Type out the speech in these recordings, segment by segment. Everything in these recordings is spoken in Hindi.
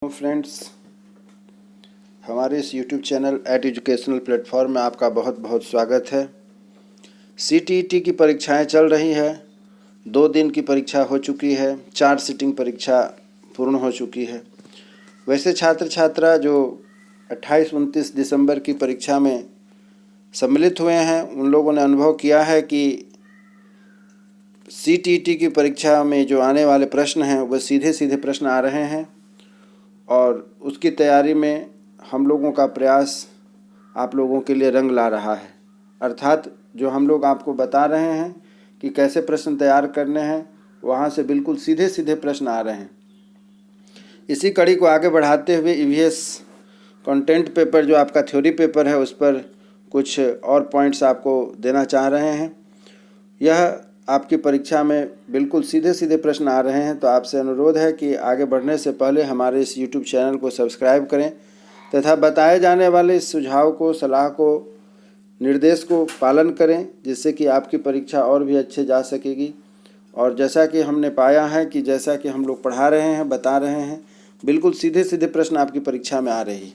फ्रेंड्स, हमारे इस YouTube channel at educational platform में आपका बहुत बहुत स्वागत है। CTET की परीक्षाएं चल रही है। 2 दिन की परीक्षा हो चुकी है, 4 सिटिंग परीक्षा पूर्ण हो चुकी है। वैसे छात्र छात्रा जो 28-29 दिसंबर की परीक्षा में सम्मिलित हुए हैं, उन लोगों ने अनुभव किया है कि CTET की परीक्षा में जो आने वाले प्रश्न हैं वह सीधे सीधे प्रश्न आ रहे हैं और उसकी तैयारी में हम लोगों का प्रयास आप लोगों के लिए रंग ला रहा है। अर्थात जो हम लोग आपको बता रहे हैं कि कैसे प्रश्न तैयार करने हैं, वहाँ से बिल्कुल सीधे सीधे प्रश्न आ रहे हैं। इसी कड़ी को आगे बढ़ाते हुए EVS कंटेंट पेपर जो आपका थ्योरी पेपर है, उस पर कुछ और पॉइंट्स आपको देना चाह रहे हैं। यह आपकी परीक्षा में बिल्कुल सीधे सीधे प्रश्न आ रहे हैं, तो आपसे अनुरोध है कि आगे बढ़ने से पहले हमारे इस YouTube चैनल को सब्सक्राइब करें तथा बताए जाने वाले इस सुझाव को, सलाह को, निर्देश को पालन करें, जिससे कि आपकी परीक्षा और भी अच्छे जा सकेगी। और जैसा कि हमने पाया है कि जैसा कि हम लोग पढ़ा रहे हैं, बता रहे हैं, बिल्कुल सीधे सीधे प्रश्न आपकी परीक्षा में आ रहे हैं।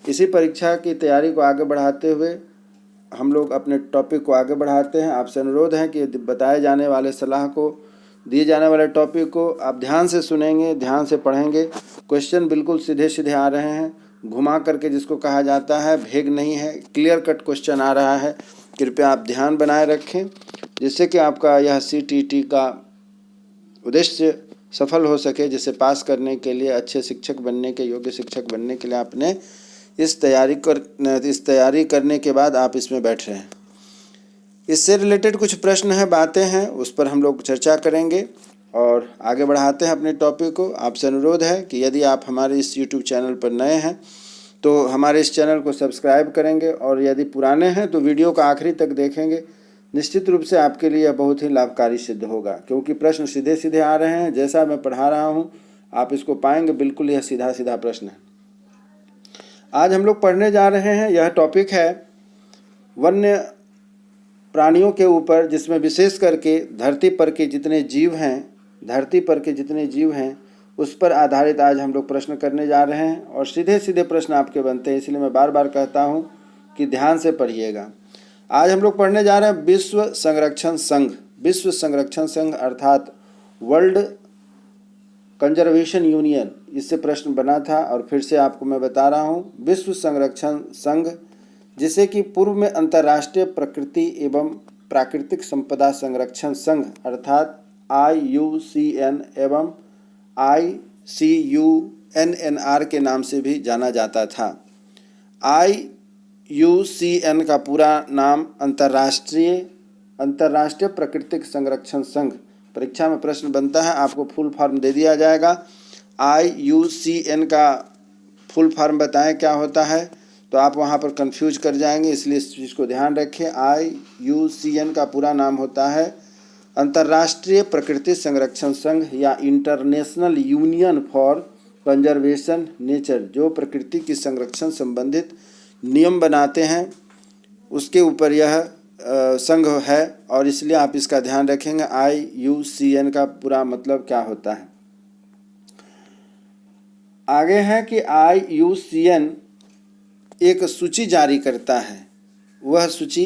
इसी परीक्षा की तैयारी को आगे बढ़ाते हुए हम लोग अपने टॉपिक को आगे बढ़ाते हैं। आपसे अनुरोध है कि बताए जाने वाले सलाह को, दिए जाने वाले टॉपिक को आप ध्यान से सुनेंगे, ध्यान से पढ़ेंगे। क्वेश्चन बिल्कुल सीधे सीधे आ रहे हैं, घुमा करके जिसको कहा जाता है, भेग नहीं है, क्लियर कट क्वेश्चन आ रहा है। कृपया आप ध्यान बनाए रखें, जिससे कि आपका यह CTET का उद्देश्य सफल हो सके, जिसे पास करने के लिए, अच्छे शिक्षक बनने के, योग्य शिक्षक बनने के लिए आपने इस तैयारी करने के बाद आप इसमें बैठ रहे हैं। इससे रिलेटेड कुछ प्रश्न हैं, बातें हैं, उस पर हम लोग चर्चा करेंगे और आगे बढ़ाते हैं अपने टॉपिक को। आपसे अनुरोध है कि यदि आप हमारे इस YouTube चैनल पर नए हैं तो हमारे इस चैनल को सब्सक्राइब करेंगे, और यदि पुराने हैं तो वीडियो का आखिरी तक देखेंगे। निश्चित रूप से आपके लिए यह बहुत ही लाभकारी सिद्ध होगा, क्योंकि प्रश्न सीधे सीधे आ रहे हैं। जैसा मैं पढ़ा रहा हूँ आप इसको पाएंगे, बिल्कुल यह सीधा सीधा प्रश्न है। आज हम लोग पढ़ने जा रहे हैं, यह टॉपिक है वन्य प्राणियों के ऊपर, जिसमें विशेष करके धरती पर के जितने जीव हैं उस पर आधारित आज हम लोग प्रश्न करने जा रहे हैं। और सीधे सीधे प्रश्न आपके बनते हैं, इसलिए मैं बार बार कहता हूँ कि ध्यान से पढ़िएगा। आज हम लोग पढ़ने जा रहे हैं विश्व संरक्षण संघ। विश्व संरक्षण संघ अर्थात वर्ल्ड कंजर्वेशन यूनियन, इससे प्रश्न बना था और फिर से आपको मैं बता रहा हूँ। विश्व संरक्षण संघ, जिसे कि पूर्व में अंतर्राष्ट्रीय प्रकृति एवं प्राकृतिक संपदा संरक्षण संघ अर्थात IUCN एवं ICUNNR के नाम से भी जाना जाता था। IUCN का पूरा नाम अंतर्राष्ट्रीय प्राकृतिक संरक्षण संघ। परीक्षा में प्रश्न बनता है, आपको फुल फॉर्म दे दिया जाएगा। IUCN का फुल फॉर्म बताएं क्या होता है, तो आप वहाँ पर कंफ्यूज कर जाएंगे, इसलिए इस चीज़ को ध्यान रखें। IUCN का पूरा नाम होता है अंतर्राष्ट्रीय प्रकृति संरक्षण संघ या international union for conservation nature, जो प्रकृति की संरक्षण संबंधित नियम बनाते हैं उसके ऊपर यह संघ है, और इसलिए आप इसका ध्यान रखेंगे। IUCN का पूरा मतलब क्या होता है। आगे है कि IUCN एक सूची जारी करता है। वह सूची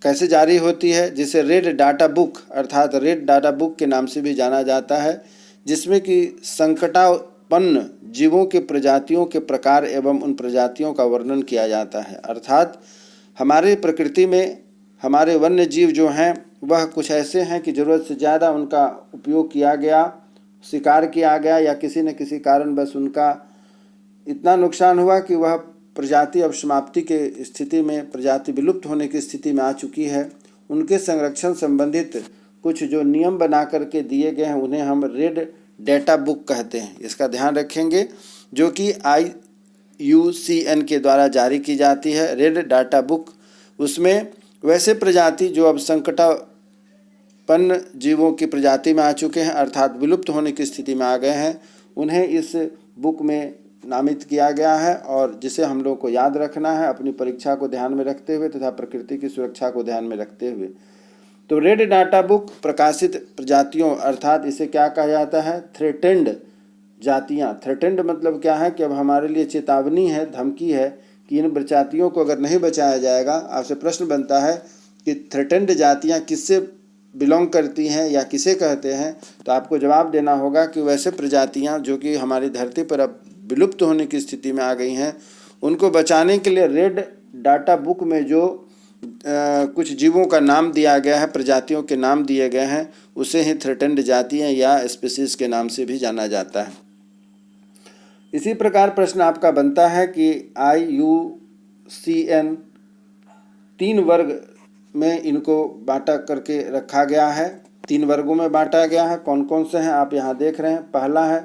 कैसे जारी होती है, जिसे रेड डाटा बुक अर्थात रेड डाटा बुक के नाम से भी जाना जाता है, जिसमें कि संकटापन्न जीवों के प्रजातियों के प्रकार एवं उन प्रजातियों का वर्णन किया जाता है। अर्थात हमारे प्रकृति में हमारे वन्य जीव जो हैं वह कुछ ऐसे हैं कि ज़रूरत से ज़्यादा उनका उपयोग किया गया, शिकार किया गया, या किसी न किसी कारण बस उनका इतना नुकसान हुआ कि वह प्रजाति अब समाप्ति के स्थिति में, प्रजाति विलुप्त होने की स्थिति में आ चुकी है। उनके संरक्षण संबंधित कुछ जो नियम बना करके दिए गए हैं, उन्हें हम रेड डाटा बुक कहते हैं। इसका ध्यान रखेंगे, जो कि IUCN के द्वारा जारी की जाती है, रेड डाटा बुक। उसमें वैसे प्रजाति जो अब संकटापन्न जीवों की प्रजाति में आ चुके हैं, अर्थात विलुप्त होने की स्थिति में आ गए हैं, उन्हें इस बुक में नामित किया गया है, और जिसे हम लोग को याद रखना है अपनी परीक्षा को ध्यान में रखते हुए तथा प्रकृति की सुरक्षा को ध्यान में रखते हुए। तो रेड डाटा बुक प्रकाशित प्रजातियों, अर्थात इसे क्या कहा जाता है, थ्रेटेंड जातियाँ, थ्रेटेंड मतलब क्या है कि अब हमारे लिए चेतावनी है, धमकी है कि इन प्रजातियों को अगर नहीं बचाया जाएगा। आपसे प्रश्न बनता है कि थ्रेटेंड जातियाँ किससे बिलोंग करती हैं या किसे कहते हैं, तो आपको जवाब देना होगा कि वैसे प्रजातियाँ जो कि हमारी धरती पर अब विलुप्त होने की स्थिति में आ गई हैं, उनको बचाने के लिए रेड डाटा बुक में जो कुछ जीवों का नाम दिया गया है, प्रजातियों के नाम दिए गए हैं, उसे ही थ्रेटेंड जातियाँ या स्पीसीज के नाम से भी जाना जाता है। इसी प्रकार प्रश्न आपका बनता है कि IUCN 3 वर्ग में इनको बांटा करके रखा गया है, 3 वर्गों में बांटा गया है। कौन कौन से हैं आप यहाँ देख रहे हैं। पहला है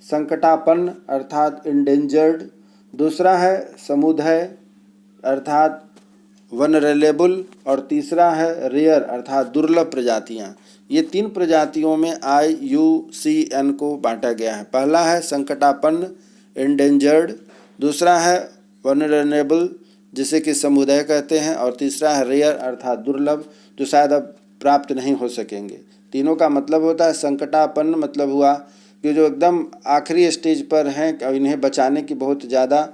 संकटापन्न अर्थात इंडेंजर्ड, दूसरा है समुदाय अर्थात वनरेलेबल, और तीसरा है रेयर अर्थात दुर्लभ प्रजातियाँ। ये 3 प्रजातियों में IUCN को बांटा गया है। पहला है संकटापन्न इंडेंजर्ड, दूसरा है वनरेलेबल जिसे कि समुदाय कहते हैं, और तीसरा है रेयर अर्थात दुर्लभ जो शायद अब प्राप्त नहीं हो सकेंगे। तीनों का मतलब होता है संकटापन्न मतलब हुआ कि जो एकदम आखिरी स्टेज पर हैं, इन्हें बचाने की बहुत ज़्यादा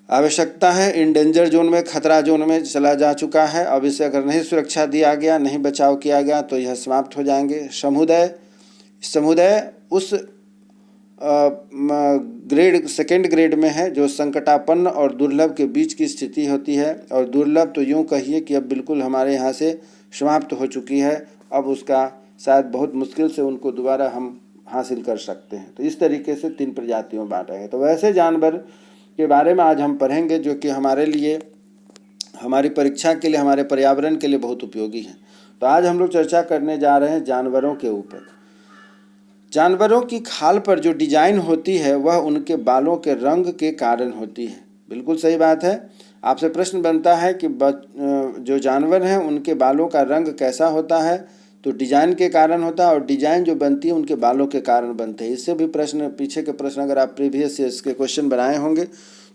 आवश्यकता है, इंडेंजर जोन में, खतरा जोन में चला जा चुका है। अब इसे अगर नहीं सुरक्षा दिया गया, नहीं बचाव किया गया तो यह समाप्त हो जाएंगे। समुदाय उस ग्रेड सेकेंड ग्रेड में है जो संकटापन्न और दुर्लभ के बीच की स्थिति होती है, और दुर्लभ तो यूँ कहिए कि अब बिल्कुल हमारे यहाँ से समाप्त हो चुकी है। अब उसका शायद बहुत मुश्किल से उनको दोबारा हम हासिल कर सकते हैं। तो इस तरीके से 3 प्रजातियों में बांटा है। तो वैसे जानवर के बारे में आज हम पढ़ेंगे जो कि हमारे लिए, हमारी परीक्षा के लिए, हमारे पर्यावरण के लिए बहुत उपयोगी है। तो आज हम लोग चर्चा करने जा रहे हैं जानवरों के ऊपर। जानवरों की खाल पर जो डिजाइन होती है वह उनके बालों के रंग के कारण होती है। बिल्कुल सही बात है। आपसे प्रश्न बनता है कि जो जानवर हैं उनके बालों का रंग कैसा होता है, तो डिजाइन के कारण होता है, और डिजाइन जो बनती है उनके बालों के कारण बनते हैं। इससे भी प्रश्न, पीछे के प्रश्न अगर आप प्रीवियस से इसके क्वेश्चन बनाए होंगे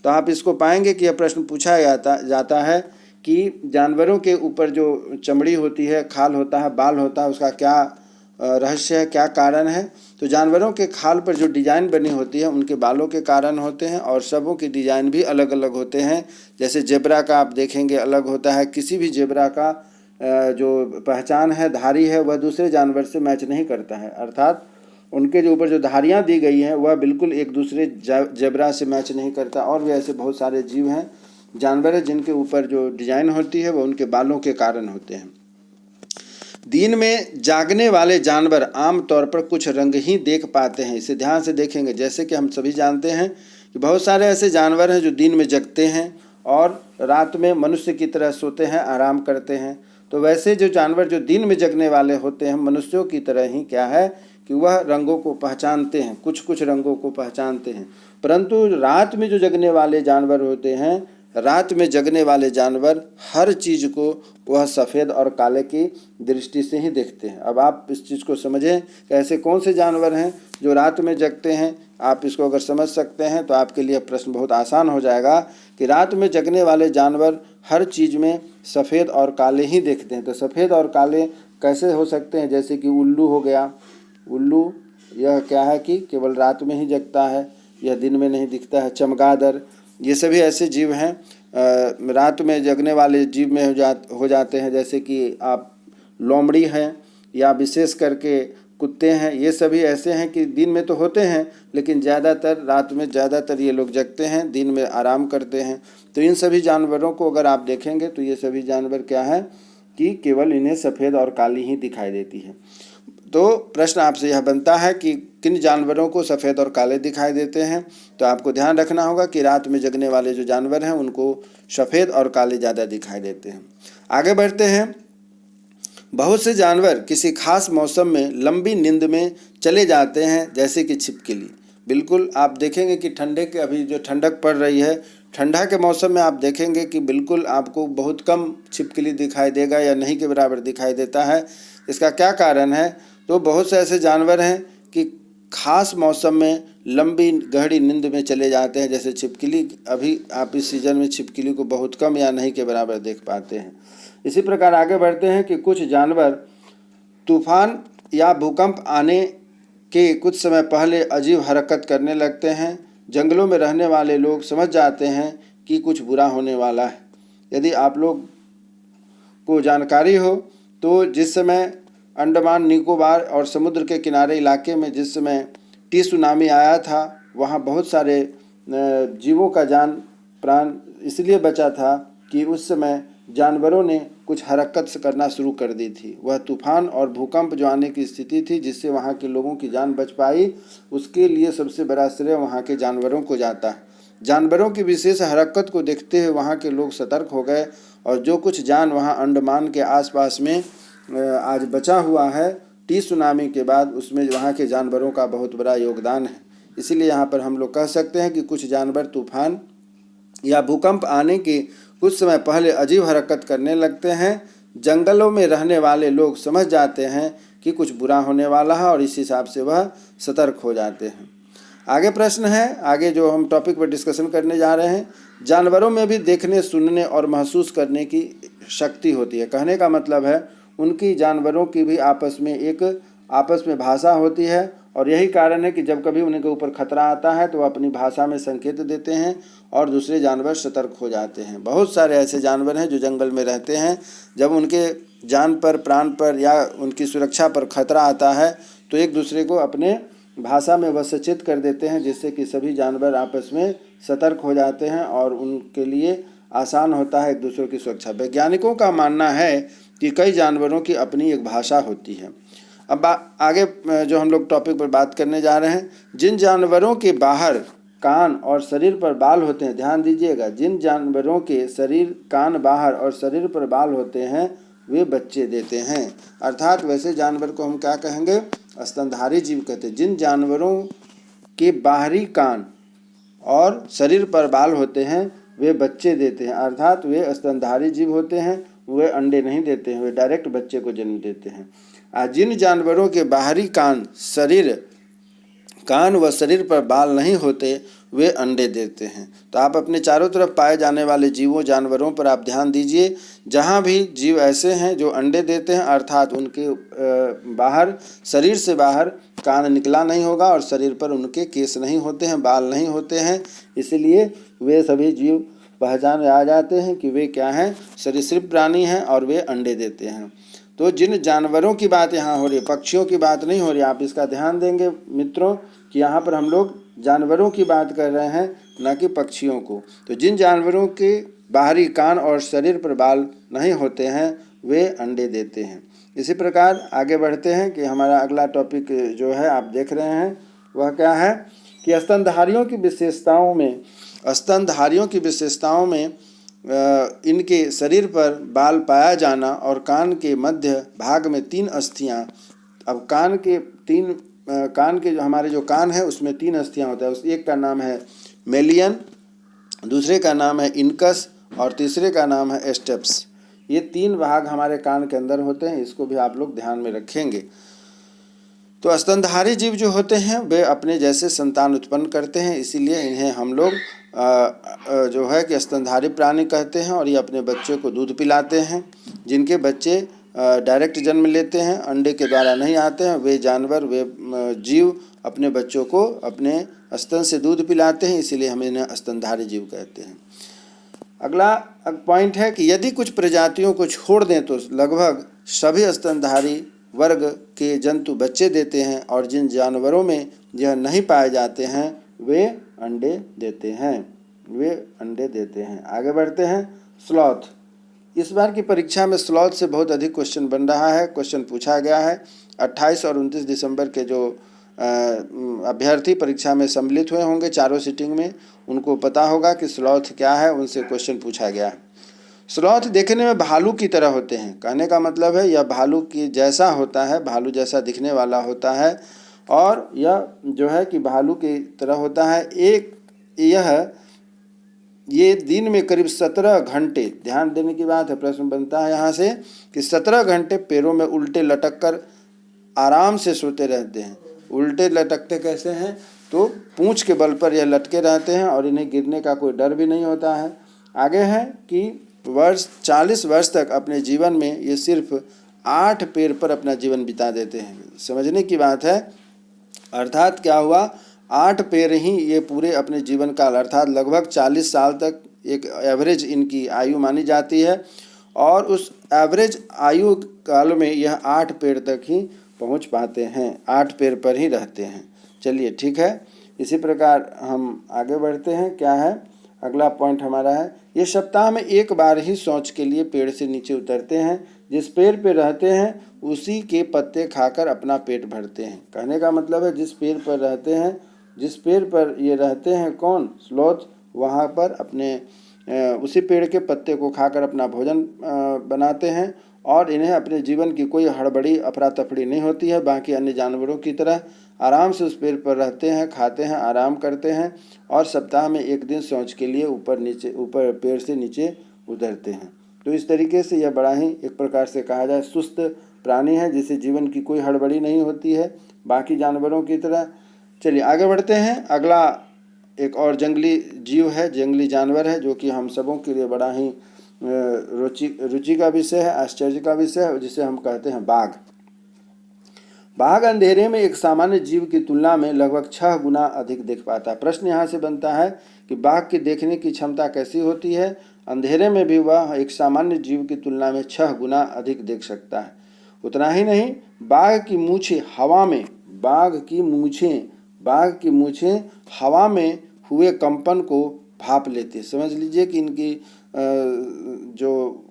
तो आप इसको पाएंगे कि यह प्रश्न पूछा जाता है कि जानवरों के ऊपर जो चमड़ी होती है, खाल होता है, बाल होता है, उसका क्या रहस्य है, क्या कारण है। तो जानवरों के खाल पर जो डिज़ाइन बनी होती है उनके बालों के कारण होते हैं, और सबों के डिज़ाइन भी अलग अलग होते हैं। जैसे जेब्रा का आप देखेंगे अलग होता है। किसी भी जेब्रा का जो पहचान है, धारी है, वह दूसरे जानवर से मैच नहीं करता है, अर्थात उनके जो ऊपर जो धारियाँ दी गई हैं वह बिल्कुल एक दूसरे जेब्रा से मैच नहीं करता। और भी ऐसे बहुत सारे जीव हैं, जानवर हैं, जिनके ऊपर जो डिज़ाइन होती है वह उनके बालों के कारण होते हैं। दिन में जागने वाले जानवर आमतौर पर कुछ रंग ही देख पाते हैं। इसे ध्यान से देखेंगे। जैसे कि हम सभी जानते हैं कि बहुत सारे ऐसे जानवर हैं जो दिन में जगते हैं और रात में मनुष्य की तरह सोते हैं, आराम करते हैं। तो वैसे जो जानवर जो दिन में जगने वाले होते हैं, मनुष्यों की तरह ही क्या है कि वह रंगों को पहचानते हैं, कुछ कुछ रंगों को पहचानते हैं। परंतु रात में जो जगने वाले जानवर होते हैं, रात में जगने वाले जानवर हर चीज़ को वह सफ़ेद और काले की दृष्टि से ही देखते हैं। अब आप इस चीज़ को समझें कि ऐसे कौन से जानवर हैं जो रात में जगते हैं। आप इसको अगर समझ सकते हैं तो आपके लिए प्रश्न बहुत आसान हो जाएगा कि रात में जगने वाले जानवर हर चीज़ में सफ़ेद और काले ही देखते हैं। तो सफ़ेद और काले कैसे हो सकते हैं? जैसे कि उल्लू हो गया। उल्लू यह क्या है कि केवल रात में ही जगता है, यह दिन में नहीं दिखता है। चमगादड़, ये सभी ऐसे जीव हैं रात में जगने वाले जीव में हो जाते हैं। जैसे कि आप लोमड़ी हैं या विशेष करके कुत्ते हैं, ये सभी ऐसे हैं कि दिन में तो होते हैं लेकिन ज़्यादातर रात में ज़्यादातर ये लोग जगते हैं, दिन में आराम करते हैं। तो इन सभी जानवरों को अगर आप देखेंगे तो ये सभी जानवर क्या है कि केवल इन्हें सफ़ेद और काली ही दिखाई देती है। तो प्रश्न आपसे यह बनता है कि किन जानवरों को सफ़ेद और काले दिखाई देते हैं। तो आपको ध्यान रखना होगा कि रात में जगने वाले जो जानवर हैं उनको सफ़ेद और काले ज़्यादा दिखाई देते हैं। आगे बढ़ते हैं। बहुत से जानवर किसी खास मौसम में लंबी नींद में चले जाते हैं, जैसे कि छिपकली। बिल्कुल आप देखेंगे कि ठंडे के अभी जो ठंडक पड़ रही है, ठंडा के मौसम में आप देखेंगे कि बिल्कुल आपको बहुत कम छिपकली दिखाई देगा या नहीं के बराबर दिखाई देता है। इसका क्या कारण है? तो बहुत से ऐसे जानवर हैं कि खास मौसम में लंबी गहरी नींद में चले जाते हैं, जैसे छिपकली। अभी आप इस सीज़न में छिपकली को बहुत कम या नहीं के बराबर देख पाते हैं। इसी प्रकार आगे बढ़ते हैं कि कुछ जानवर तूफान या भूकंप आने के कुछ समय पहले अजीब हरकत करने लगते हैं। जंगलों में रहने वाले लोग समझ जाते हैं कि कुछ बुरा होने वाला है। यदि आप लोग को जानकारी हो तो जिस समय अंडमान निकोबार और समुद्र के किनारे इलाके में जिस समय सुनामी आया था, वहाँ बहुत सारे जीवों का जान प्राण इसलिए बचा था कि उस समय जानवरों ने कुछ हरकत करना शुरू कर दी थी। वह तूफान और भूकंप जो आने की स्थिति थी जिससे वहाँ के लोगों की जान बच पाई, उसके लिए सबसे बड़ा श्रेय वहाँ के जानवरों को जाता है। जानवरों की विशेष हरकत को देखते हुए वहाँ के लोग सतर्क हो गए और जो कुछ जान वहाँ अंडमान के आसपास में आज बचा हुआ है सुनामी के बाद, उसमें वहाँ के जानवरों का बहुत बड़ा योगदान है। इसीलिए यहाँ पर हम लोग कह सकते हैं कि कुछ जानवर तूफान या भूकंप आने के कुछ समय पहले अजीब हरकत करने लगते हैं। जंगलों में रहने वाले लोग समझ जाते हैं कि कुछ बुरा होने वाला है और इस हिसाब से वह सतर्क हो जाते हैं। आगे प्रश्न है, आगे जो हम टॉपिक पर डिस्कशन करने जा रहे हैं, जानवरों में भी देखने, सुनने और महसूस करने की शक्ति होती है। कहने का मतलब है उनकी जानवरों की भी आपस में भाषा होती है और यही कारण है कि जब कभी उनके ऊपर खतरा आता है तो वह अपनी भाषा में संकेत देते हैं और दूसरे जानवर सतर्क हो जाते हैं। बहुत सारे ऐसे जानवर हैं जो जंगल में रहते हैं, जब उनके जान पर, प्राण पर या उनकी सुरक्षा पर खतरा आता है तो एक दूसरे को अपने भाषा में वह सचेत कर देते हैं, जिससे कि सभी जानवर आपस में सतर्क हो जाते हैं और उनके लिए आसान होता है एक दूसरे की सुरक्षा। वैज्ञानिकों का मानना है कि कई जानवरों की अपनी एक भाषा होती है। अब आगे जो हम लोग टॉपिक पर बात करने जा रहे हैं, जिन जानवरों के बाहर कान और शरीर पर बाल होते हैं, ध्यान दीजिएगा, जिन जानवरों के शरीर, कान बाहर और शरीर पर बाल होते हैं वे बच्चे देते हैं। अर्थात वैसे जानवर को हम क्या कहेंगे? स्तनधारी जीव कहते हैं। जिन जानवरों के बाहरी कान और शरीर पर बाल होते हैं वे बच्चे देते हैं, अर्थात वे स्तनधारी जीव होते हैं। वे अंडे नहीं देते हैं, वे डायरेक्ट बच्चे को जन्म देते हैं। जिन जानवरों के बाहरी कान व शरीर पर बाल नहीं होते वे अंडे देते हैं। तो आप अपने चारों तरफ पाए जाने वाले जीवों, जानवरों पर आप ध्यान दीजिए। जहाँ भी जीव ऐसे हैं जो अंडे देते हैं, अर्थात उनके बाहर, शरीर से बाहर कान निकला नहीं होगा और शरीर पर उनके केस नहीं होते हैं, बाल नहीं होते हैं, इसलिए वे सभी जीव पहचान में आ जाते हैं कि वे क्या हैं? सरीसृप प्राणी हैं और वे अंडे देते हैं। तो जिन जानवरों की बात यहाँ हो रही है, पक्षियों की बात नहीं हो रही। आप इसका ध्यान देंगे मित्रों कि यहाँ पर हम लोग जानवरों की बात कर रहे हैं, न कि पक्षियों को। तो जिन जानवरों के बाहरी कान और शरीर पर बाल नहीं होते हैं वे अंडे देते हैं। इसी प्रकार आगे बढ़ते हैं कि हमारा अगला टॉपिक जो है आप देख रहे हैं वह क्या है कि स्तनधारियों की विशेषताओं में इनके शरीर पर बाल पाया जाना और कान के मध्य भाग में 3 अस्थियां। अब कान के जो हमारे जो कान है उसमें 3 अस्थियां होता है। उस एक का नाम है मेलियन, दूसरे का नाम है इनकस और तीसरे का नाम है स्टेप्स। ये 3 भाग हमारे कान के अंदर होते हैं, इसको भी आप लोग ध्यान में रखेंगे। तो स्तनधारी जीव जो होते हैं वे अपने जैसे संतान उत्पन्न करते हैं, इसीलिए इन्हें हम लोग जो है कि स्तनधारी प्राणी कहते हैं और ये अपने बच्चों को दूध पिलाते हैं। जिनके बच्चे डायरेक्ट जन्म लेते हैं, अंडे के द्वारा नहीं आते हैं, वे जानवर, वे जीव अपने बच्चों को अपने स्तन से दूध पिलाते हैं, इसीलिए हम इन्हें स्तनधारी जीव कहते हैं। अगला पॉइंट है कि यदि कुछ प्रजातियों को छोड़ दें तो लगभग सभी स्तनधारी वर्ग के जंतु बच्चे देते हैं और जिन जानवरों में यह नहीं पाए जाते हैं वे अंडे देते हैं। आगे बढ़ते हैं। स्लॉथ। इस बार की परीक्षा में स्लॉथ से बहुत अधिक क्वेश्चन बन रहा है, क्वेश्चन पूछा गया है। 28 और 29 दिसंबर के जो अभ्यर्थी परीक्षा में सम्मिलित हुए होंगे चारों सिटिंग में, उनको पता होगा कि स्लॉथ क्या है, उनसे क्वेश्चन पूछा गया है। स्लॉथ देखने में भालू की तरह होते हैं। कहने का मतलब है यह भालू की जैसा होता है, भालू जैसा दिखने वाला होता है और यह जो है कि भालू की तरह होता है। ये दिन में करीब 17 घंटे, ध्यान देने की बात है, प्रश्न बनता है यहाँ से कि 17 घंटे पैरों में उल्टे लटक कर आराम से सोते रहते हैं। उल्टे लटकते कैसे हैं? तो पूंछ के बल पर यह लटके रहते हैं और इन्हें गिरने का कोई डर भी नहीं होता है। आगे है कि 40 वर्ष तक अपने जीवन में ये सिर्फ 8 पैर पर अपना जीवन बिता देते हैं। समझने की बात है अर्थात क्या हुआ, 8 पैर ही ये पूरे अपने जीवन काल अर्थात लगभग 40 साल तक एक एवरेज इनकी आयु मानी जाती है, और उस एवरेज आयु काल में यह 8 पैर तक ही पहुंच पाते हैं, 8 पैर पर ही रहते हैं। चलिए ठीक है, इसी प्रकार हम आगे बढ़ते हैं। क्या है अगला पॉइंट हमारा है, ये सप्ताह में एक बार ही शौच के लिए पेड़ से नीचे उतरते हैं, जिस पेड़ पर रहते हैं उसी के पत्ते खाकर अपना पेट भरते हैं। कहने का मतलब है जिस पेड़ पर रहते हैं, जिस पेड़ पर ये रहते हैं कौन, स्लोथ, वहाँ पर अपने उसी पेड़ के पत्ते को खाकर अपना भोजन बनाते हैं, और इन्हें अपने जीवन की कोई हड़बड़ी अफरा तफड़ी नहीं होती है। बाकी अन्य जानवरों की तरह आराम से उस पेड़ पर रहते हैं, खाते हैं, आराम करते हैं, और सप्ताह में एक दिन शौच के लिए ऊपर पेड़ से नीचे उतरते हैं। तो इस तरीके से यह बड़ा ही एक प्रकार से कहा जाए सुस्त प्राणी है, जिसे जीवन की कोई हड़बड़ी नहीं होती है बाकी जानवरों की तरह। चलिए आगे बढ़ते हैं। अगला एक और जंगली जीव है, जंगली जानवर है, जो कि हम सबों के लिए बड़ा ही रुचि का विषय है, आश्चर्य का विषय है, जिसे हम कहते हैं बाघ। बाघ अंधेरे में एक सामान्य जीव की तुलना में लगभग 6 गुना अधिक देख पाता है। प्रश्न यहाँ से बनता है कि बाघ की देखने की क्षमता कैसी होती है, अंधेरे में भी वह एक सामान्य जीव की तुलना में 6 गुना अधिक देख सकता है। उतना ही नहीं, बाघ की मूछें हवा में हुए कंपन को भाप लेती है। समझ लीजिए कि इनकी जो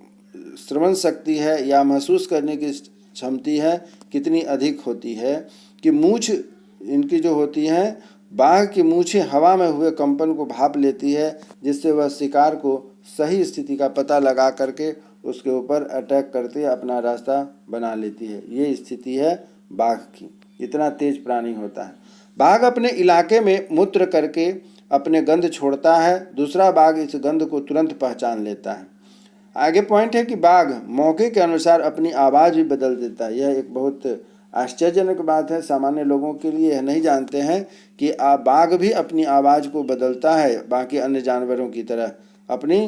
श्रवण शक्ति है या महसूस करने की क्षमता है कितनी अधिक होती है कि मूछ इनकी जो होती है, बाघ की मूछें हवा में हुए कंपन को भाप लेती है, जिससे वह शिकार को सही स्थिति का पता लगा करके उसके ऊपर अटैक करते अपना रास्ता बना लेती है। ये स्थिति है बाघ की, इतना तेज प्राणी होता है। बाघ अपने इलाके में मूत्र करके अपने गंध छोड़ता है, दूसरा बाघ इस गंध को तुरंत पहचान लेता है। आगे पॉइंट है कि बाघ मौके के अनुसार अपनी आवाज़ भी बदल देता है। यह एक बहुत आश्चर्यजनक बात है, सामान्य लोगों के लिए यह नहीं जानते हैं कि बाघ भी अपनी आवाज़ को बदलता है बाकी अन्य जानवरों की तरह। अपनी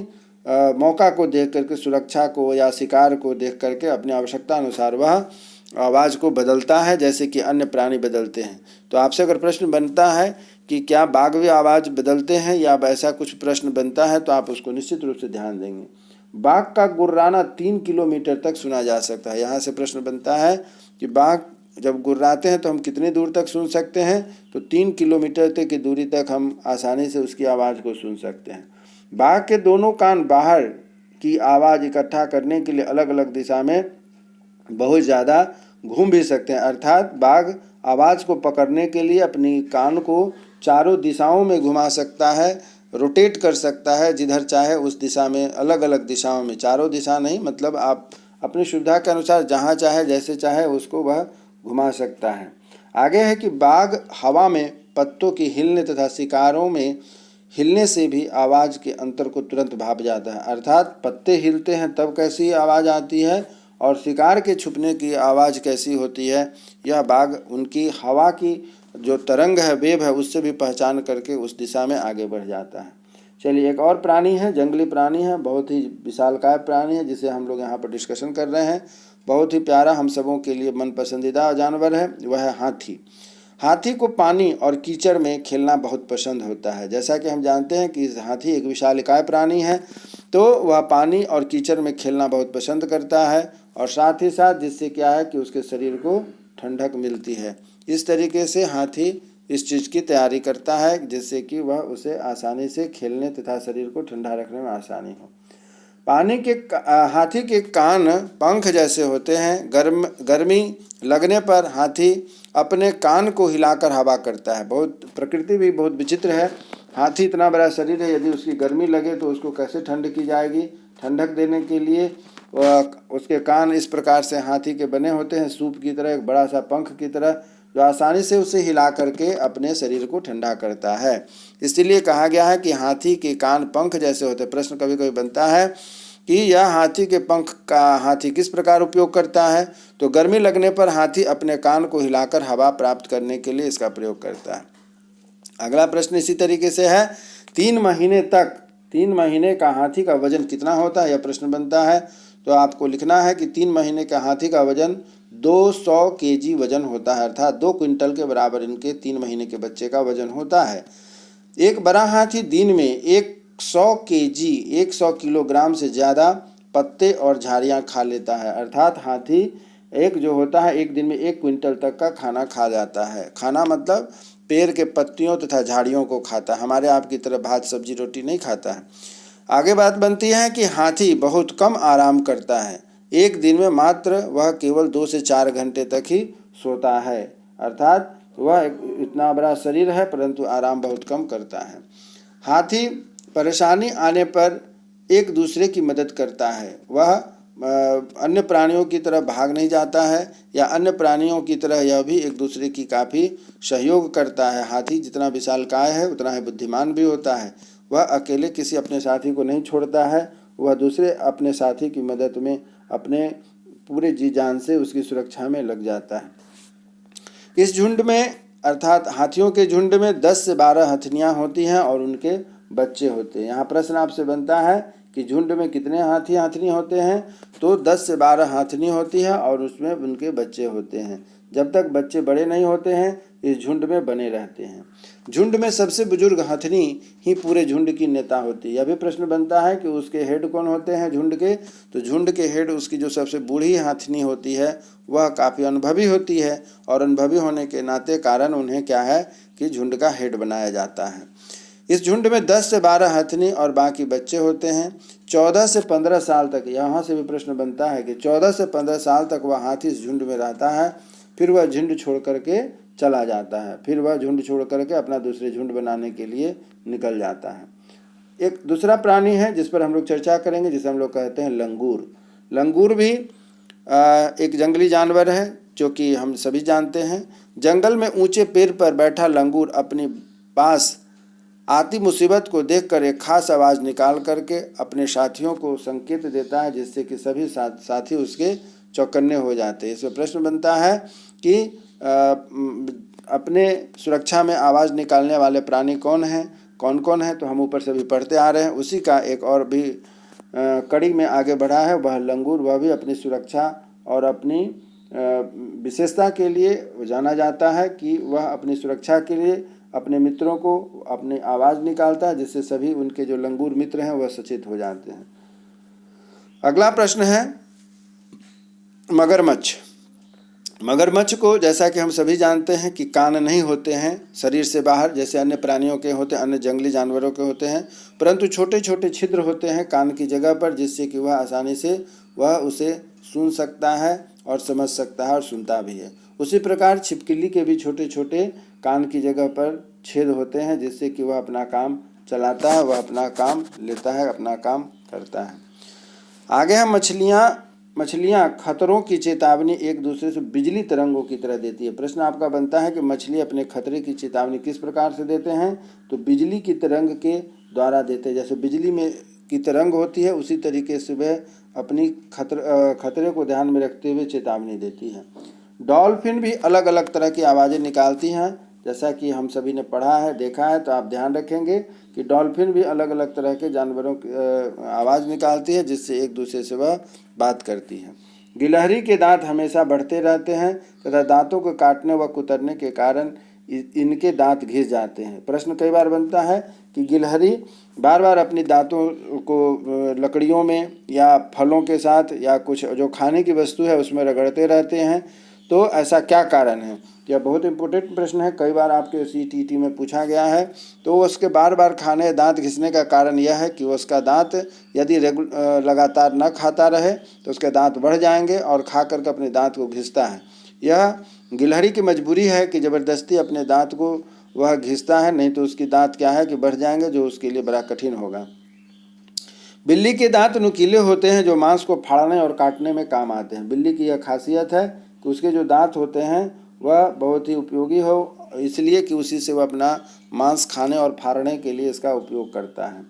मौका को देख करके, सुरक्षा को या शिकार को देख करके अपनी आवश्यकता अनुसार वह आवाज़ को बदलता है, जैसे कि अन्य प्राणी बदलते हैं। तो आपसे अगर प्रश्न बनता है कि क्या बाघ भी आवाज़ बदलते हैं या ऐसा कुछ प्रश्न बनता है, तो आप उसको निश्चित रूप से ध्यान देंगे। बाघ का गुर्राना 3 किलोमीटर तक सुना जा सकता है। यहाँ से प्रश्न बनता है कि बाघ जब गुर्राते हैं तो हम कितनी दूर तक सुन सकते हैं, तो 3 किलोमीटर तक की दूरी तक हम आसानी से उसकी आवाज़ को सुन सकते हैं। बाघ के दोनों कान बाहर की आवाज़ इकट्ठा करने के लिए अलग अलग दिशा में बहुत ज़्यादा घूम भी सकते हैं, अर्थात बाघ आवाज़ को पकड़ने के लिए अपनी कान को चारों दिशाओं में घुमा सकता है, रोटेट कर सकता है, जिधर चाहे उस दिशा में, अलग अलग दिशाओं में, चारों दिशा नहीं, मतलब आप अपनी सुविधा के अनुसार जहाँ चाहे जैसे चाहे उसको वह घुमा सकता है। आगे है कि बाघ हवा में पत्तों की हिलने तथा शिकारों में हिलने से भी आवाज़ के अंतर को तुरंत भाप जाता है, अर्थात पत्ते हिलते हैं तब कैसी आवाज़ आती है और शिकार के छुपने की आवाज़ कैसी होती है, यह बाघ उनकी हवा की जो तरंग है, वेव है, उससे भी पहचान करके उस दिशा में आगे बढ़ जाता है। चलिए एक और प्राणी है, जंगली प्राणी है, बहुत ही विशालकाय प्राणी है, जिसे हम लोग यहाँ पर डिस्कशन कर रहे हैं। बहुत ही प्यारा, हम सबों के लिए मन पसंदीदा जानवर है, वह है हाथी। हाथी को पानी और कीचड़ में खेलना बहुत पसंद होता है। जैसा कि हम जानते हैं कि हाथी एक विशालकाय प्राणी है, तो वह पानी और कीचड़ में खेलना बहुत पसंद करता है, और साथ ही साथ जिससे क्या है कि उसके शरीर को ठंडक मिलती है। इस तरीके से हाथी इस चीज़ की तैयारी करता है जिससे कि वह उसे आसानी से खेलने तथा शरीर को ठंडा रखने में आसानी हो। हाथी के कान पंख जैसे होते हैं। गर्मी लगने पर हाथी अपने कान को हिलाकर हवा करता है। बहुत प्रकृति भी बहुत विचित्र है। हाथी इतना बड़ा शरीर है, यदि उसकी गर्मी लगे तो उसको कैसे ठंड की जाएगी। ठंडक देने के लिए उसके कान इस प्रकार से हाथी के बने होते हैं, सूप की तरह, एक बड़ा सा पंख की तरह, जो आसानी से उसे हिला करके अपने शरीर को ठंडा करता है। इसलिए कहा गया है कि हाथी के कान पंख जैसे होते हैं। प्रश्न कभी कभी बनता है कि यह हाथी के पंख का हाथी किस प्रकार उपयोग करता है, तो गर्मी लगने पर हाथी अपने कान को हिलाकर हवा प्राप्त करने के लिए इसका प्रयोग करता है। अगला प्रश्न इसी तरीके से है, 3 महीने का हाथी का वजन कितना होता है, यह प्रश्न बनता है। तो आपको लिखना है कि 3 महीने के हाथी का वजन 200 केजी वजन होता है, अर्थात 2 क्विंटल के बराबर इनके 3 महीने के बच्चे का वजन होता है। एक बड़ा हाथी दिन में 100 किलोग्राम से ज़्यादा पत्ते और झाड़ियाँ खा लेता है, अर्थात हाथी एक जो होता है एक दिन में 1 क्विंटल तक का खाना खा जाता है। खाना मतलब पेड़ के पत्तियों तथा झाड़ियों को खाता है, हमारे आपकी तरह भात सब्जी रोटी नहीं खाता है। आगे बात बनती है कि हाथी बहुत कम आराम करता है, एक दिन में मात्र वह केवल 2 से 4 घंटे तक ही सोता है, अर्थात वह इतना बड़ा शरीर है परंतु आराम बहुत कम करता है। हाथी परेशानी आने पर एक दूसरे की मदद करता है, वह अन्य प्राणियों की तरह भाग नहीं जाता है या अन्य प्राणियों की तरह यह भी एक दूसरे की काफ़ी सहयोग करता है। हाथी जितना विशालकाय है उतना ही बुद्धिमान भी होता है, वह अकेले किसी अपने साथी को नहीं छोड़ता है, वह दूसरे अपने साथी की मदद में अपने पूरे जी जान से उसकी सुरक्षा में लग जाता है। इस झुंड में अर्थात हाथियों के झुंड में 10 से 12 हथनियाँ होती हैं और उनके बच्चे होते हैं। यहाँ प्रश्न आपसे बनता है कि झुंड में कितने हाथी हाथनी होते हैं, तो 10 से 12 हाथनी होती है और उसमें उनके बच्चे होते हैं। जब तक बच्चे बड़े नहीं होते हैं इस झुंड में बने रहते हैं। झुंड में सबसे बुजुर्ग हथनी ही पूरे झुंड की नेता होती है। यह भी प्रश्न बनता है कि उसके हेड कौन होते हैं झुंड के, तो झुंड के हेड उसकी जो सबसे बूढ़ी हथनी होती है वह काफ़ी अनुभवी होती है और अनुभवी होने के नाते कारण उन्हें क्या है कि झुंड का हेड बनाया जाता है। इस झुंड में 10 से 12 हथनी और बाकी बच्चे होते हैं। 14 से 15 साल तक, यहाँ से भी प्रश्न बनता है कि 14 से 15 साल तक वह हाथी इस झुंड में रहता है, फिर वह झुंड छोड़ करके चला जाता है, फिर वह झुंड छोड़ करके अपना दूसरे झुंड बनाने के लिए निकल जाता है। एक दूसरा प्राणी है जिस पर हम लोग चर्चा करेंगे, जिसे हम लोग कहते हैं लंगूर। लंगूर भी एक जंगली जानवर है जो कि हम सभी जानते हैं। जंगल में ऊंचे पेड़ पर बैठा लंगूर अपने पास आती मुसीबत को देखकर एक खास आवाज़ निकाल करके अपने साथियों को संकेत देता है, जिससे कि सभी साथी उसके चौकन्ने हो जाते हैं। इसमें प्रश्न बनता है कि अपने सुरक्षा में आवाज़ निकालने वाले प्राणी कौन हैं, कौन कौन है, तो हम ऊपर से भी पढ़ते आ रहे हैं। उसी का एक और भी कड़ी में आगे बढ़ा है वह लंगूर। वह भी अपनी सुरक्षा और अपनी विशेषता के लिए जाना जाता है कि वह अपनी सुरक्षा के लिए अपने मित्रों को अपनी आवाज़ निकालता है, जिससे सभी उनके जो लंगूर मित्र हैं वह सचेत हो जाते हैं। अगला प्रश्न है मगरमच्छ। मगरमच्छ को जैसा कि हम सभी जानते हैं कि कान नहीं होते हैं शरीर से बाहर, जैसे अन्य प्राणियों के होते हैं, अन्य जंगली जानवरों के होते हैं, परंतु छोटे छोटे छिद्र होते हैं कान की जगह पर, जिससे कि वह आसानी से वह उसे सुन सकता है और समझ सकता है और सुनता भी है। उसी प्रकार छिपकली के भी छोटे छोटे कान की जगह पर छेद होते हैं, जिससे कि वह अपना काम चलाता है, वह अपना काम लेता है, अपना काम करता है। आगे हम मछलियाँ खतरों की चेतावनी एक दूसरे से बिजली तरंगों की तरह देती है। प्रश्न आपका बनता है कि मछली अपने खतरे की चेतावनी किस प्रकार से देते हैं, तो बिजली की तरंग के द्वारा देते हैं। जैसे बिजली में की तरंग होती है उसी तरीके से वह अपनी खतरे को ध्यान में रखते हुए चेतावनी देती है। डॉल्फिन भी अलग अलग तरह की आवाज़ें निकालती हैं, जैसा कि हम सभी ने पढ़ा है देखा है, तो आप ध्यान रखेंगे कि डॉल्फिन भी अलग अलग तरह के जानवरों की आवाज़ निकालती है, जिससे एक दूसरे से वह बात करती है। गिलहरी के दांत हमेशा बढ़ते रहते हैं तथा दांतों को काटने व कुतरने के कारण इनके दांत घिस जाते हैं। प्रश्न कई बार बनता है कि गिलहरी बार बार अपनी दांतों को लकड़ियों में या फलों के साथ या कुछ जो खाने की वस्तु है उसमें रगड़ते रहते हैं, तो ऐसा क्या कारण है। यह बहुत इंपॉर्टेंट प्रश्न है, कई बार आपके CTT में पूछा गया है। तो उसके बार बार खाने दांत घिसने का कारण यह है कि उसका दांत यदि लगातार न खाता रहे तो उसके दांत बढ़ जाएंगे और खा करके अपने दांत को घिसता है। यह गिलहरी की मजबूरी है कि ज़बरदस्ती अपने दांत को वह घिसता है, नहीं तो उसकी दांत क्या है कि बढ़ जाएंगे, जो उसके लिए बड़ा कठिन होगा। बिल्ली के दांत नुकीले होते हैं जो मांस को फाड़ने और काटने में काम आते हैं। बिल्ली की यह खासियत है कि उसके जो दांत होते हैं वह बहुत ही उपयोगी हो, इसलिए कि उसी से वह अपना मांस खाने और फाड़ने के लिए इसका उपयोग करता है।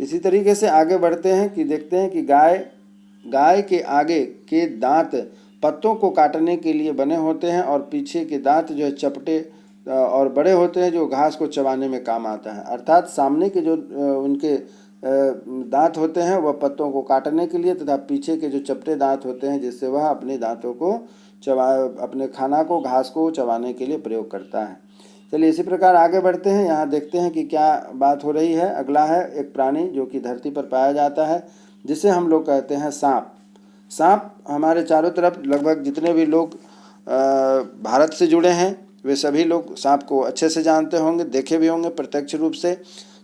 इसी तरीके से आगे बढ़ते हैं कि देखते हैं कि गाय के आगे के दांत पत्तों को काटने के लिए बने होते हैं और पीछे के दांत जो है चपटे और बड़े होते हैं, जो घास को चबाने में काम आता है। अर्थात सामने के जो उनके दांत होते हैं वह पत्तों को काटने के लिए, तथा पीछे के जो चपटे दांत होते हैं जिससे वह अपने दांतों को अपने खाना को, घास को चबाने के लिए प्रयोग करता है। चलिए इसी प्रकार आगे बढ़ते हैं। यहाँ देखते हैं कि क्या बात हो रही है। अगला है एक प्राणी जो कि धरती पर पाया जाता है, जिसे हम लोग कहते हैं सांप। सांप हमारे चारों तरफ लगभग जितने भी लोग भारत से जुड़े हैं वे सभी लोग सांप को अच्छे से जानते होंगे, देखे भी होंगे प्रत्यक्ष रूप से।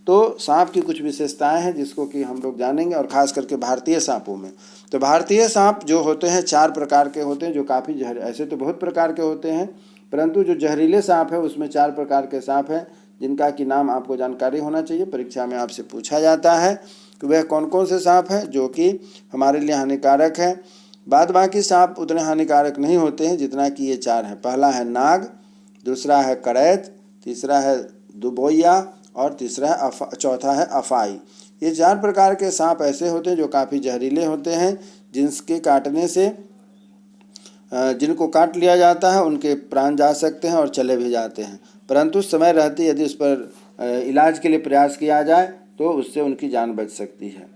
तो सांप की कुछ विशेषताएं हैं जिसको कि हम लोग जानेंगे, और ख़ास करके भारतीय सांपों में। तो भारतीय सांप जो होते हैं 4 प्रकार के होते हैं, जो काफ़ी ऐसे तो बहुत प्रकार के होते हैं, परंतु जो जहरीले सांप है उसमें 4 प्रकार के सांप हैं जिनका कि नाम आपको जानकारी होना चाहिए। परीक्षा में आपसे पूछा जाता है कि वह कौन कौन से सांप हैं जो कि हमारे लिए हानिकारक हैं। बाद बाकी सांप उतने हानिकारक नहीं होते हैं जितना कि ये 4 हैं। पहला है नाग, दूसरा है करैत, तीसरा है दुबोया और चौथा है अफाई। ये 4 प्रकार के सांप ऐसे होते हैं जो काफ़ी जहरीले होते हैं, जिनके काटने से जिनको काट लिया जाता है उनके प्राण जा सकते हैं और चले भी जाते हैं, परंतु समय रहते यदि उस पर इलाज के लिए प्रयास किया जाए तो उससे उनकी जान बच सकती है।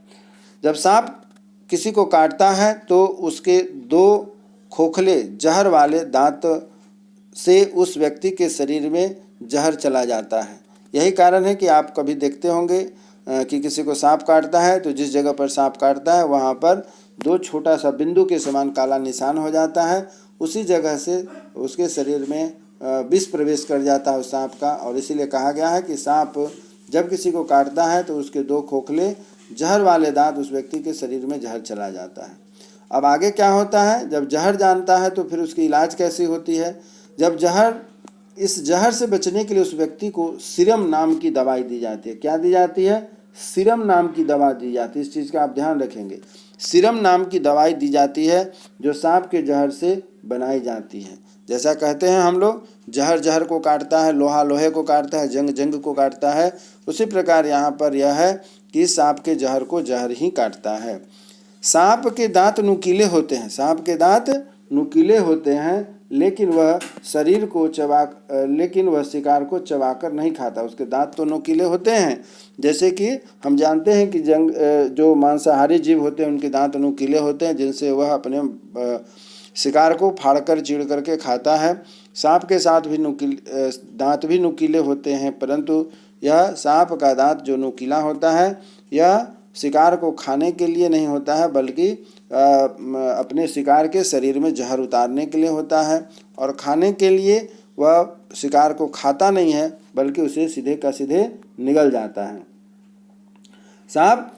जब सांप किसी को काटता है तो उसके 2 खोखले जहर वाले दांत से उस व्यक्ति के शरीर में जहर चला जाता है। यही कारण है कि आप कभी देखते होंगे कि किसी को सांप काटता है तो जिस जगह पर सांप काटता है वहाँ पर 2 छोटा सा बिंदु के समान काला निशान हो जाता है। उसी जगह से उसके शरीर में विष प्रवेश कर जाता है उस सांप का, और इसीलिए कहा गया है कि सांप जब किसी को काटता है तो उसके 2 खोखले जहर वाले दांत उस व्यक्ति के शरीर में जहर चला जाता है। अब आगे क्या होता है, जब जहर जानता है तो फिर उसकी इलाज कैसी होती है। जब इस जहर से बचने के लिए उस व्यक्ति को सीरम नाम की दवाई दी जाती है। क्या दी जाती है? सीरम नाम की दवा दी जाती है। इस चीज़ का आप ध्यान रखेंगे। सीरम नाम की दवाई दी जाती है जो सांप के जहर से बनाई जाती है। जैसा कहते हैं हम लोग, जहर जहर को काटता है, लोहा लोहे को काटता है, जंग जंग को काटता है, उसी प्रकार यहाँ पर यह है कि सांप के जहर को जहर ही काटता है। सांप के दांत नुकीले होते हैं। सांप के दांत नुकीले होते हैं, लेकिन वह शिकार को चबाकर नहीं खाता। उसके दांत तो नुकीले होते हैं, जैसे कि हम जानते हैं कि जो मांसाहारी जीव होते हैं उनके दांत नुकीले होते हैं, जिनसे वह अपने शिकार को फाड़कर चीड़ करके खाता है। सांप के साथ भी दांत भी नुकीले होते हैं, परंतु यह सांप का दांत जो नुकीला होता है यह शिकार को खाने के लिए नहीं होता है, बल्कि अपने शिकार के शरीर में जहर उतारने के लिए होता है। और खाने के लिए वह शिकार को खाता नहीं है, बल्कि उसे सीधे का सीधे निगल जाता है। सांप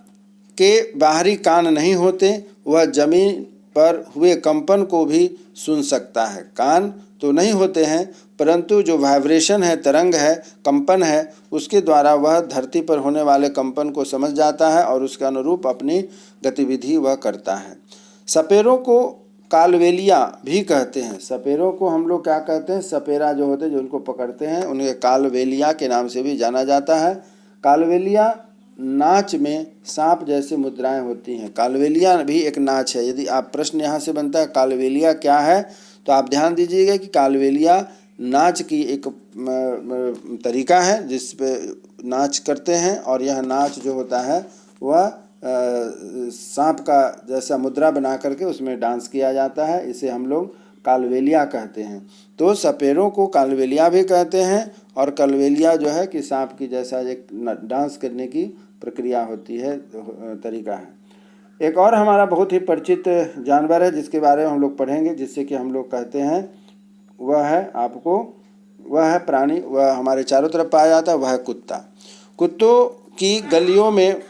के बाहरी कान नहीं होते, वह जमीन पर हुए कंपन को भी सुन सकता है। कान तो नहीं होते हैं, परंतु जो वाइब्रेशन है, तरंग है, कंपन है, उसके द्वारा वह धरती पर होने वाले कंपन को समझ जाता है और उसके अनुरूप अपनी गतिविधि वह करता है। सपेरों को कालवेलिया भी कहते हैं। सपेरों को हम लोग क्या कहते हैं? सपेरा जो होते हैं जो उनको पकड़ते हैं उन्हें कालवेलिया के नाम से भी जाना जाता है। कालवेलिया नाच में सांप जैसे मुद्राएं होती हैं। कालवेलिया भी एक नाच है। यदि आप प्रश्न यहाँ से बनता है कालवेलिया क्या है, तो आप ध्यान दीजिएगा कि कालवेलिया नाच की एक तरीका है जिस पे नाच करते हैं, और यह नाच जो होता है वह सांप का जैसा मुद्रा बना करके उसमें डांस किया जाता है। इसे हम लोग कालवेलिया कहते हैं। तो सपेरों को कालवेलिया भी कहते हैं, और कालवेलिया जो है कि सांप की जैसा एक डांस करने की प्रक्रिया होती है, तरीका है। एक और हमारा बहुत ही परिचित जानवर है जिसके बारे में हम लोग पढ़ेंगे, जिससे कि हम लोग कहते हैं वह है प्राणी, वह हमारे चारों तरफ पाया जाता है, वह है कुत्ता। कुत्तों की गलियों में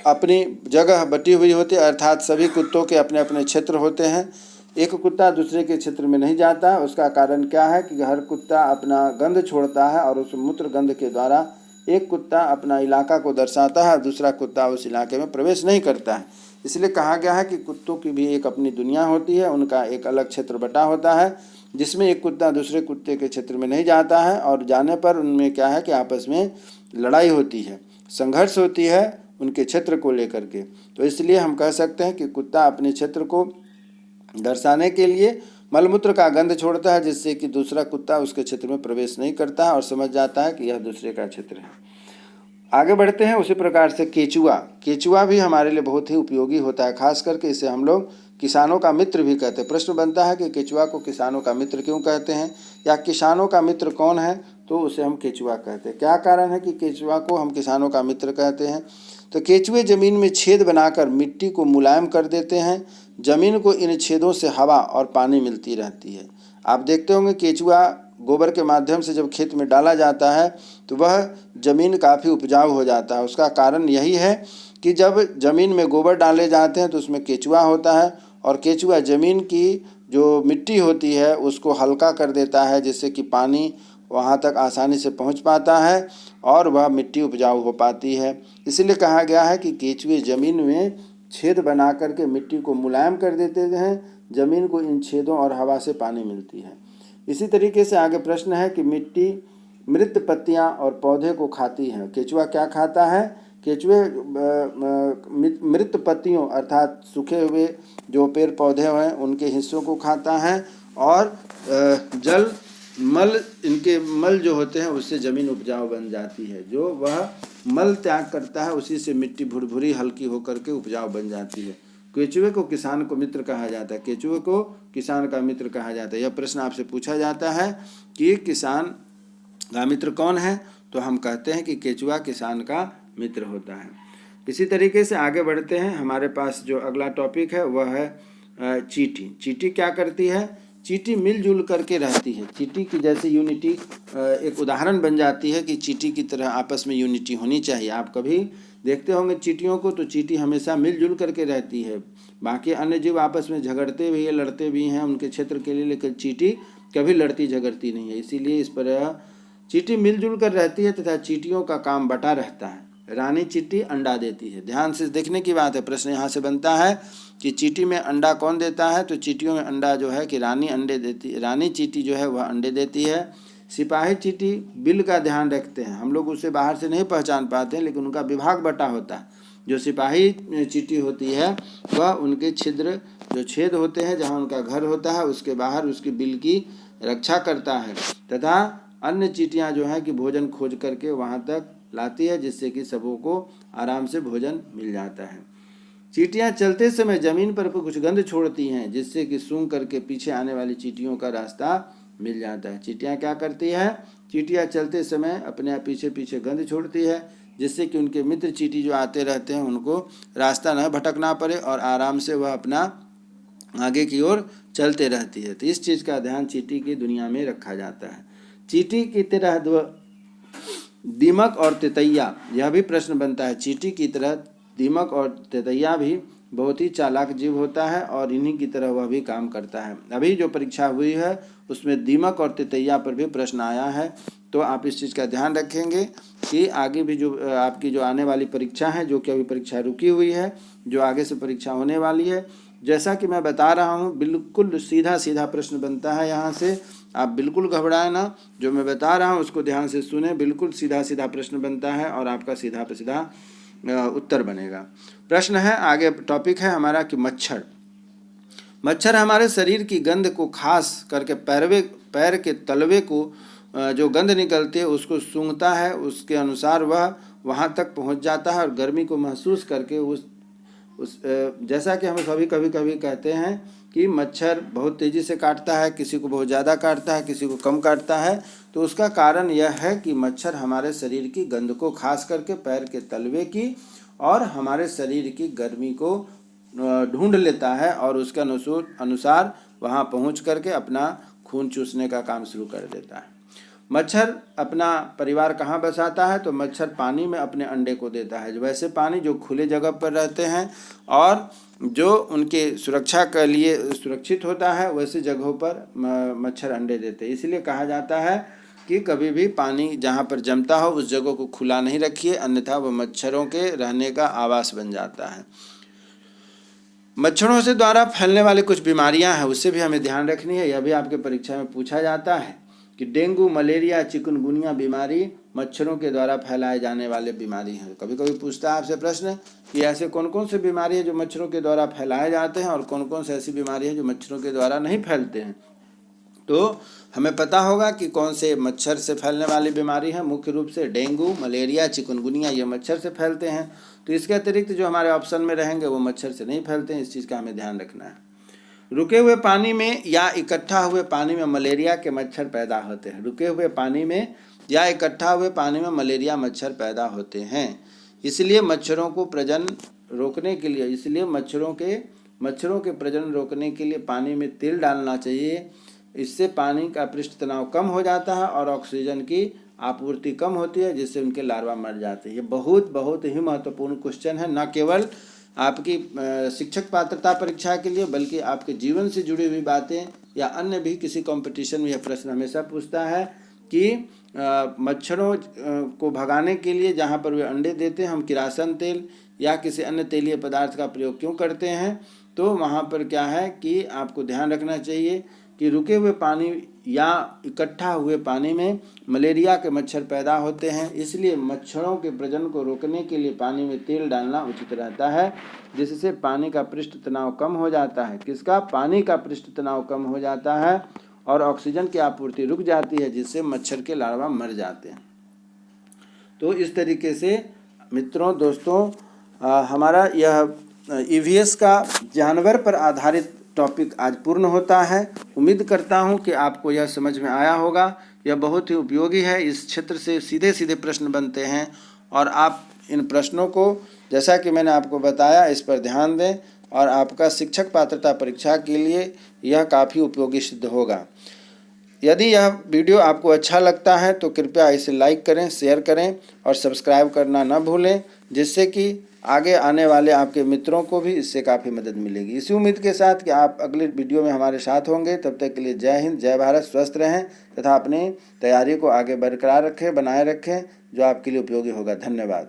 अपनी जगह बटी हुई होती है, अर्थात सभी कुत्तों के अपने अपने क्षेत्र होते हैं। एक कुत्ता दूसरे के क्षेत्र में नहीं जाता। उसका कारण क्या है कि हर कुत्ता अपना गंध छोड़ता है, और उस मूत्र गंध के द्वारा एक कुत्ता अपना इलाका को दर्शाता है, दूसरा कुत्ता उस इलाके में प्रवेश नहीं करता है। इसलिए कहा गया है कि कुत्तों की भी एक अपनी दुनिया होती है, उनका एक अलग क्षेत्र बटा होता है, जिसमें एक कुत्ता दूसरे कुत्ते के क्षेत्र में नहीं जाता है, और जाने पर उनमें क्या है कि आपस में लड़ाई होती है, संघर्ष होती है उनके क्षेत्र को लेकर के। तो इसलिए हम कह सकते हैं कि कुत्ता अपने क्षेत्र को दर्शाने के लिए मलमूत्र का गंध छोड़ता है, जिससे कि दूसरा कुत्ता उसके क्षेत्र में प्रवेश नहीं करता है और समझ जाता है कि यह दूसरे का क्षेत्र है। आगे बढ़ते हैं। उसी प्रकार से केचुआ, केचुआ भी हमारे लिए बहुत ही उपयोगी होता है, खास करके इसे हम लोग किसानों का मित्र भी कहते हैं। प्रश्न बनता है कि केचुआ को किसानों का मित्र क्यों कहते हैं, या किसानों का मित्र कौन है, तो उसे हम केचुआ कहते हैं। क्या कारण है कि केचुआ को हम किसानों का मित्र कहते हैं? तो केचुए ज़मीन में छेद बनाकर मिट्टी को मुलायम कर देते हैं। ज़मीन को इन छेदों से हवा और पानी मिलती रहती है। आप देखते होंगे केचुआ गोबर के माध्यम से जब खेत में डाला जाता है तो वह ज़मीन काफ़ी उपजाऊ हो जाता है। उसका कारण यही है कि जब ज़मीन में गोबर डाले जाते हैं तो उसमें केचुआ होता है, और केचुआ ज़मीन की जो मिट्टी होती है उसको हल्का कर देता है, जिससे कि पानी वहाँ तक आसानी से पहुँच पाता है और वह मिट्टी उपजाऊ हो पाती है। इसलिए कहा गया है कि केचुए ज़मीन में छेद बना करके मिट्टी को मुलायम कर देते हैं। ज़मीन को इन छेदों और हवा से पानी मिलती है। इसी तरीके से आगे प्रश्न है कि मिट्टी मृत पत्तियां और पौधे को खाती हैं। केचुआ क्या खाता है? केचुए मृत पत्तियों अर्थात सूखे हुए जो पेड़ पौधे हैं उनके हिस्सों को खाता है, और जल मल, इनके मल जो होते हैं उससे ज़मीन उपजाऊ बन जाती है। जो वह मल त्याग करता है उसी से मिट्टी भुरभुरी हल्की होकर के उपजाऊ बन जाती है। केचुए को किसान को मित्र कहा जाता है, केचुए को किसान का मित्र कहा जाता है। यह प्रश्न आपसे पूछा जाता है कि किसान का मित्र कौन है, तो हम कहते हैं कि केचुआ किसान का मित्र होता है। इसी तरीके से आगे बढ़ते हैं। हमारे पास जो अगला टॉपिक है वह है चींटी। चींटी क्या करती है? चींटी मिलजुल करके रहती है। चींटी की जैसे यूनिटी एक उदाहरण बन जाती है कि चींटी की तरह आपस में यूनिटी होनी चाहिए। आप कभी देखते होंगे चींटियों को, तो चींटी हमेशा मिलजुल करके रहती है। बाकी अन्य जीव आपस में झगड़ते भी है, लड़ते भी हैं उनके क्षेत्र के लिए, लेकिन चींटी कभी लड़ती झगड़ती नहीं है। इसीलिए इस पर चींटी मिलजुल कर रहती है तथा चींटियों का काम बटा रहता है। रानी चींटी अंडा देती है। ध्यान से देखने की बात है। प्रश्न यहाँ से बनता है कि चींटी में अंडा कौन देता है, तो चींटियों में अंडा जो है कि रानी अंडे देती, रानी चींटी जो है वह अंडे देती है। सिपाही चींटी बिल का ध्यान रखते हैं। हम लोग उसे बाहर से नहीं पहचान पाते हैं, लेकिन उनका विभाग बटा होता है। जो सिपाही चींटी होती है वह उनके छिद्र जो छेद होते हैं जहाँ उनका घर होता है उसके बाहर उसकी बिल की रक्षा करता है, तथा अन्य चींटियाँ जो हैं कि भोजन खोज करके वहाँ तक लाती है, जिससे कि सबों को आराम से भोजन मिल जाता है। चींटियाँ चलते समय ज़मीन पर कुछ गंध छोड़ती हैं, जिससे कि सूंघ करके पीछे आने वाली चींटियों का रास्ता मिल जाता है। चींटियाँ क्या करती है? चींटियाँ चलते समय अपने पीछे पीछे गंध छोड़ती है, जिससे कि उनके मित्र चींटी जो आते रहते हैं उनको रास्ता न भटकना पड़े और आराम से वह अपना आगे की ओर चलते रहती है। तो इस चीज़ का ध्यान चींटी की दुनिया में रखा जाता है। चींटी की तरह दीमक और तितैया, यह भी प्रश्न बनता है। चींटी की तरह दीमक और तितैया भी बहुत ही चालाक जीव होता है और इन्हीं की तरह वह भी काम करता है। अभी जो परीक्षा हुई है उसमें दीमक और तितैया पर भी प्रश्न आया है, तो आप इस चीज़ का ध्यान रखेंगे कि आगे भी जो आपकी जो आने वाली परीक्षा है, जो कि अभी परीक्षा रुकी हुई है, जो आगे से परीक्षा होने वाली है, जैसा कि मैं बता रहा हूँ बिल्कुल सीधा सीधा प्रश्न बनता है। यहाँ से आप बिल्कुल घबराएं ना, जो मैं बता रहा हूँ उसको ध्यान से सुने। बिल्कुल सीधा सीधा प्रश्न बनता है और आपका सीधा पे सीधा उत्तर बनेगा। प्रश्न है आगे, टॉपिक है हमारा कि मच्छर। मच्छर हमारे शरीर की गंध को खास करके पैर के तलवे को जो गंध निकलती है उसको सूंघता है। उसके अनुसार वह वहाँ तक पहुँच जाता है और गर्मी को महसूस करके उस जैसा कि हम कभी कभी कहते हैं कि मच्छर बहुत तेज़ी से काटता है, किसी को बहुत ज़्यादा काटता है, किसी को कम काटता है, तो उसका कारण यह है कि मच्छर हमारे शरीर की गंध को खास करके पैर के तलवे की और हमारे शरीर की गर्मी को ढूंढ लेता है और उसके अनुसार वहाँ पहुँच करके अपना खून चूसने का काम शुरू कर देता है। मच्छर अपना परिवार कहाँ बसाता है, तो मच्छर पानी में अपने अंडे को देता है। वैसे पानी जो खुले जगह पर रहते हैं और जो उनके सुरक्षा के लिए सुरक्षित होता है, वैसे जगहों पर मच्छर अंडे देते हैं। इसलिए कहा जाता है कि कभी भी पानी जहाँ पर जमता हो उस जगह को खुला नहीं रखिए, अन्यथा वह मच्छरों के रहने का आवास बन जाता है। मच्छरों से द्वारा फैलने वाली कुछ बीमारियां हैं, उससे भी हमें ध्यान रखनी है। यह भी आपके परीक्षा में पूछा जाता है कि डेंगू, मलेरिया, चिकनगुनिया बीमारी मच्छरों के द्वारा फैलाए जाने वाले बीमारी हैं। कभी कभी पूछता है आपसे प्रश्न कि ऐसे कौन कौन से बीमारी है जो मच्छरों के द्वारा फैलाए जाते हैं और कौन कौन से ऐसी बीमारी है जो मच्छरों के द्वारा नहीं फैलते हैं। तो हमें पता होगा कि कौन से मच्छर से फैलने वाली बीमारी है। मुख्य रूप से डेंगू, मलेरिया, चिकनगुनिया ये मच्छर से फैलते हैं। तो इसके अतिरिक्त जो हमारे ऑप्शन में रहेंगे वो मच्छर से नहीं फैलते हैं। इस चीज़ का हमें ध्यान रखना है। रुके हुए पानी में या इकट्ठा हुए पानी में मलेरिया के मच्छर पैदा होते हैं। रुके हुए पानी में या इकट्ठा हुए पानी में मलेरिया मच्छर पैदा होते हैं। इसलिए मच्छरों को प्रजनन रोकने के लिए मच्छरों के प्रजनन रोकने के लिए पानी में तेल डालना चाहिए। इससे पानी का पृष्ठ तनाव कम हो जाता है और ऑक्सीजन की आपूर्ति कम होती है, जिससे उनके लार्वा मर जाते हैं। ये बहुत ही महत्वपूर्ण क्वेश्चन है, न केवल आपकी शिक्षक पात्रता परीक्षा के लिए बल्कि आपके जीवन से जुड़ी हुई बातें या अन्य भी किसी कंपटीशन में यह प्रश्न हमेशा पूछता है कि मच्छरों को भगाने के लिए जहाँ पर वे अंडे देते हैं हम किरासन तेल या किसी अन्य तेलीय पदार्थ का प्रयोग क्यों करते हैं। तो वहाँ पर क्या है कि आपको ध्यान रखना चाहिए कि रुके हुए पानी या इकट्ठा हुए पानी में मलेरिया के मच्छर पैदा होते हैं। इसलिए मच्छरों के प्रजनन को रोकने के लिए पानी में तेल डालना उचित रहता है, जिससे पानी का पृष्ठ तनाव कम हो जाता है। किसका? पानी का पृष्ठ तनाव कम हो जाता है और ऑक्सीजन की आपूर्ति रुक जाती है, जिससे मच्छर के लार्वा मर जाते हैं। तो इस तरीके से मित्रों, दोस्तों, हमारा यह ईवीएस का जानवर पर आधारित टॉपिक आज पूर्ण होता है। उम्मीद करता हूं कि आपको यह समझ में आया होगा। यह बहुत ही उपयोगी है। इस क्षेत्र से सीधे सीधे प्रश्न बनते हैं और आप इन प्रश्नों को, जैसा कि मैंने आपको बताया, इस पर ध्यान दें और आपका शिक्षक पात्रता परीक्षा के लिए यह काफ़ी उपयोगी सिद्ध होगा। यदि यह वीडियो आपको अच्छा लगता है तो कृपया इसे लाइक करें, शेयर करें और सब्सक्राइब करना न भूलें, जिससे कि आगे आने वाले आपके मित्रों को भी इससे काफ़ी मदद मिलेगी। इसी उम्मीद के साथ कि आप अगले वीडियो में हमारे साथ होंगे। तब तक के लिए जय हिंद, जय भारत। स्वस्थ रहें तथा अपनी तैयारी को आगे बरकरार रखें, बनाए रखें, जो आपके लिए उपयोगी होगा। धन्यवाद।